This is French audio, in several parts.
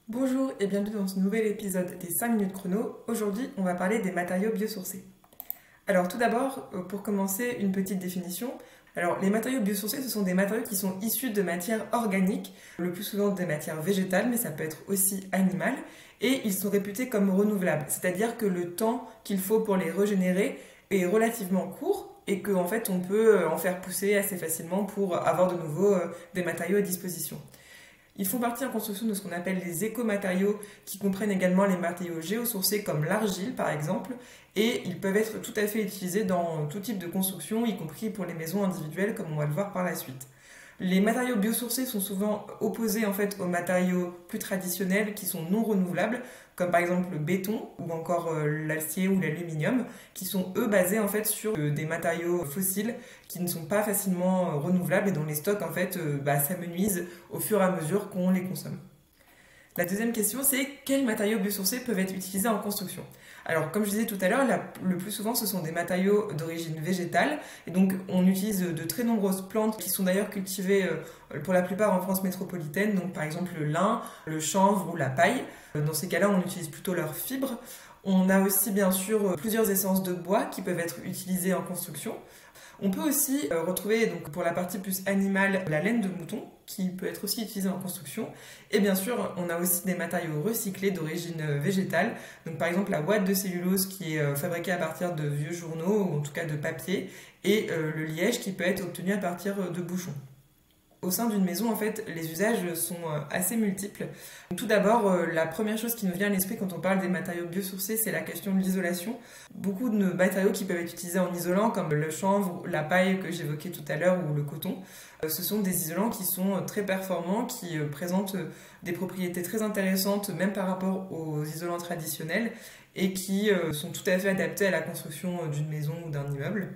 Bonjour et bienvenue dans ce nouvel épisode des 5 minutes chrono. Aujourd'hui, on va parler des matériaux biosourcés. Alors tout d'abord, pour commencer, une petite définition. Alors les matériaux biosourcés, ce sont des matériaux qui sont issus de matières organiques, le plus souvent des matières végétales, mais ça peut être aussi animal, et ils sont réputés comme renouvelables, c'est-à-dire que le temps qu'il faut pour les régénérer est relativement court et qu'en fait on peut en faire pousser assez facilement pour avoir de nouveau des matériaux à disposition. Ils font partie en construction de ce qu'on appelle les écomatériaux, qui comprennent également les matériaux géosourcés comme l'argile par exemple, et ils peuvent être tout à fait utilisés dans tout type de construction, y compris pour les maisons individuelles comme on va le voir par la suite. Les matériaux biosourcés sont souvent opposés en fait aux matériaux plus traditionnels qui sont non renouvelables, comme par exemple le béton ou encore l'acier ou l'aluminium, qui sont eux basés en fait sur des matériaux fossiles qui ne sont pas facilement renouvelables et dont les stocks en fait s'amenuisent au fur et à mesure qu'on les consomme. La deuxième question, c'est quels matériaux biosourcés peuvent être utilisés en construction? Alors, comme je disais tout à l'heure, le plus souvent, ce sont des matériaux d'origine végétale. Et donc, on utilise de très nombreuses plantes qui sont d'ailleurs cultivées pour la plupart en France métropolitaine. Donc, par exemple, le lin, le chanvre ou la paille. Dans ces cas-là, on utilise plutôt leurs fibres. On a aussi, bien sûr, plusieurs essences de bois qui peuvent être utilisées en construction. On peut aussi retrouver, donc pour la partie plus animale, la laine de mouton, qui peut être aussi utilisée en construction. Et bien sûr, on a aussi des matériaux recyclés d'origine végétale. Donc par exemple, la ouate de cellulose qui est fabriquée à partir de vieux journaux, ou en tout cas de papier, et le liège qui peut être obtenu à partir de bouchons. Au sein d'une maison, en fait, les usages sont assez multiples. Tout d'abord, la première chose qui nous vient à l'esprit quand on parle des matériaux biosourcés, c'est la question de l'isolation. Beaucoup de matériaux qui peuvent être utilisés en isolant, comme le chanvre, la paille que j'évoquais tout à l'heure, ou le coton, ce sont des isolants qui sont très performants, qui présentent des propriétés très intéressantes, même par rapport aux isolants traditionnels, et qui sont tout à fait adaptés à la construction d'une maison ou d'un immeuble.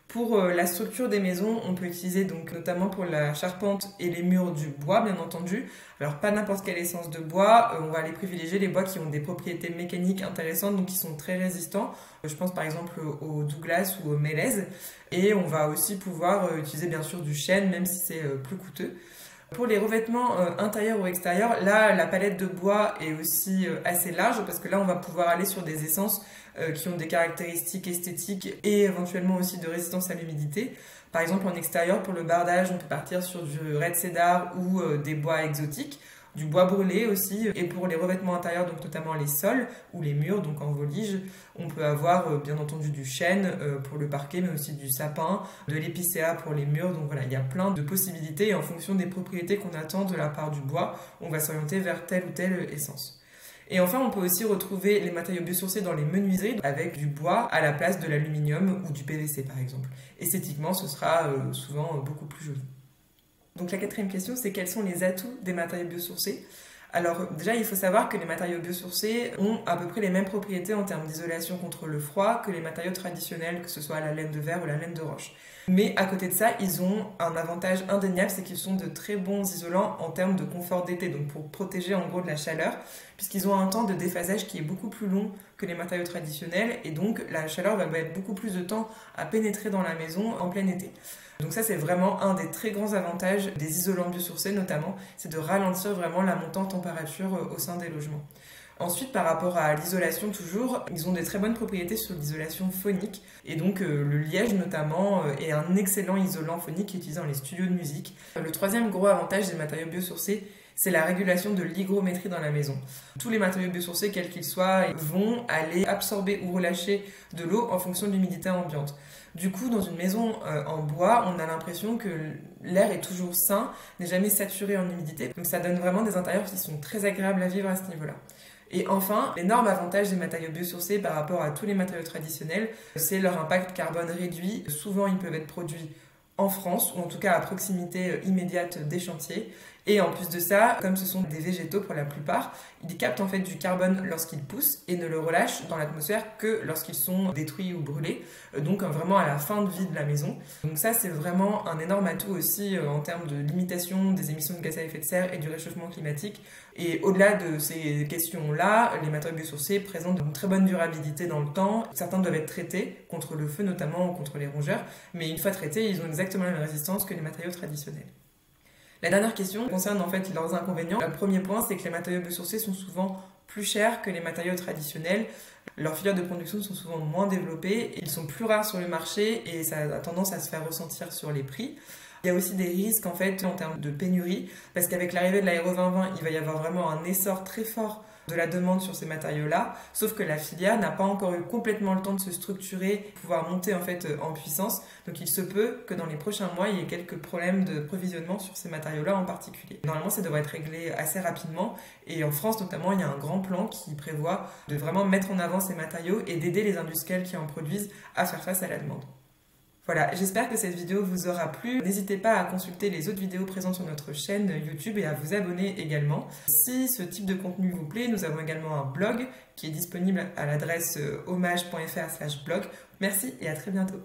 Pour la structure des maisons, on peut utiliser donc notamment pour la charpente et les murs du bois, bien entendu. Alors pas n'importe quelle essence de bois, on va aller privilégier les bois qui ont des propriétés mécaniques intéressantes, donc qui sont très résistants. Je pense par exemple au Douglas ou au mélèze. Et on va aussi pouvoir utiliser bien sûr du chêne, même si c'est plus coûteux. Pour les revêtements intérieurs ou extérieurs, là, la palette de bois est aussi assez large parce que là, on va pouvoir aller sur des essences qui ont des caractéristiques esthétiques et éventuellement aussi de résistance à l'humidité. Par exemple, en extérieur, pour le bardage, on peut partir sur du red cedar ou des bois exotiques, du bois brûlé aussi. Et pour les revêtements intérieurs, donc notamment les sols ou les murs, donc en volige, on peut avoir bien entendu du chêne pour le parquet, mais aussi du sapin, de l'épicéa pour les murs. Donc voilà, il y a plein de possibilités et en fonction des propriétés qu'on attend de la part du bois, on va s'orienter vers telle ou telle essence. Et enfin, on peut aussi retrouver les matériaux biosourcés dans les menuiseries avec du bois à la place de l'aluminium ou du PVC par exemple. Esthétiquement, ce sera souvent beaucoup plus joli. Donc la quatrième question, c'est quels sont les atouts des matériaux biosourcés? Alors déjà, il faut savoir que les matériaux biosourcés ont à peu près les mêmes propriétés en termes d'isolation contre le froid que les matériaux traditionnels, que ce soit la laine de verre ou la laine de roche. Mais à côté de ça, ils ont un avantage indéniable, c'est qu'ils sont de très bons isolants en termes de confort d'été, donc pour protéger en gros de la chaleur, puisqu'ils ont un temps de déphasage qui est beaucoup plus long que les matériaux traditionnels, et donc la chaleur va mettre beaucoup plus de temps à pénétrer dans la maison en plein été. Donc ça, c'est vraiment un des très grands avantages des isolants biosourcés notamment, c'est de ralentir vraiment la montée en température au sein des logements. Ensuite, par rapport à l'isolation toujours, ils ont des très bonnes propriétés sur l'isolation phonique. Et donc le liège notamment est un excellent isolant phonique utilisé dans les studios de musique. Le troisième gros avantage des matériaux biosourcés, c'est la régulation de l'hygrométrie dans la maison. Tous les matériaux biosourcés, quels qu'ils soient, vont aller absorber ou relâcher de l'eau en fonction de l'humidité ambiante. Du coup, dans une maison en bois, on a l'impression que l'air est toujours sain, n'est jamais saturé en humidité. Donc ça donne vraiment des intérieurs qui sont très agréables à vivre à ce niveau-là. Et enfin, l'énorme avantage des matériaux biosourcés par rapport à tous les matériaux traditionnels, c'est leur impact carbone réduit. Souvent, ils peuvent être produits en France, ou en tout cas à proximité immédiate des chantiers. Et en plus de ça, comme ce sont des végétaux pour la plupart, ils captent en fait du carbone lorsqu'ils poussent et ne le relâchent dans l'atmosphère que lorsqu'ils sont détruits ou brûlés, donc vraiment à la fin de vie de la maison. Donc ça, c'est vraiment un énorme atout aussi en termes de limitation des émissions de gaz à effet de serre et du réchauffement climatique. Et au-delà de ces questions-là, les matériaux biosourcés présentent une très bonne durabilité dans le temps. Certains doivent être traités contre le feu notamment ou contre les rongeurs, mais une fois traités, ils ont exactement la même résistance que les matériaux traditionnels. La dernière question concerne en fait leurs inconvénients. Le premier point, c'est que les matériaux biosourcés sont souvent plus chers que les matériaux traditionnels. Leurs filières de production sont souvent moins développées, ils sont plus rares sur le marché et ça a tendance à se faire ressentir sur les prix. Il y a aussi des risques en fait en termes de pénurie, parce qu'avec l'arrivée de l'Aéro 2020, il va y avoir vraiment un essor très fort de la demande sur ces matériaux-là, sauf que la filière n'a pas encore eu complètement le temps de se structurer, pouvoir monter en fait en puissance. Donc il se peut que dans les prochains mois, il y ait quelques problèmes de provisionnement sur ces matériaux-là en particulier. Normalement, ça devrait être réglé assez rapidement et en France notamment, il y a un grand plan qui prévoit de vraiment mettre en avant ces matériaux et d'aider les industriels qui en produisent à faire face à la demande. Voilà, j'espère que cette vidéo vous aura plu. N'hésitez pas à consulter les autres vidéos présentes sur notre chaîne YouTube et à vous abonner également. Si ce type de contenu vous plaît, nous avons également un blog qui est disponible à l'adresse hommage.fr/blog. Merci et à très bientôt.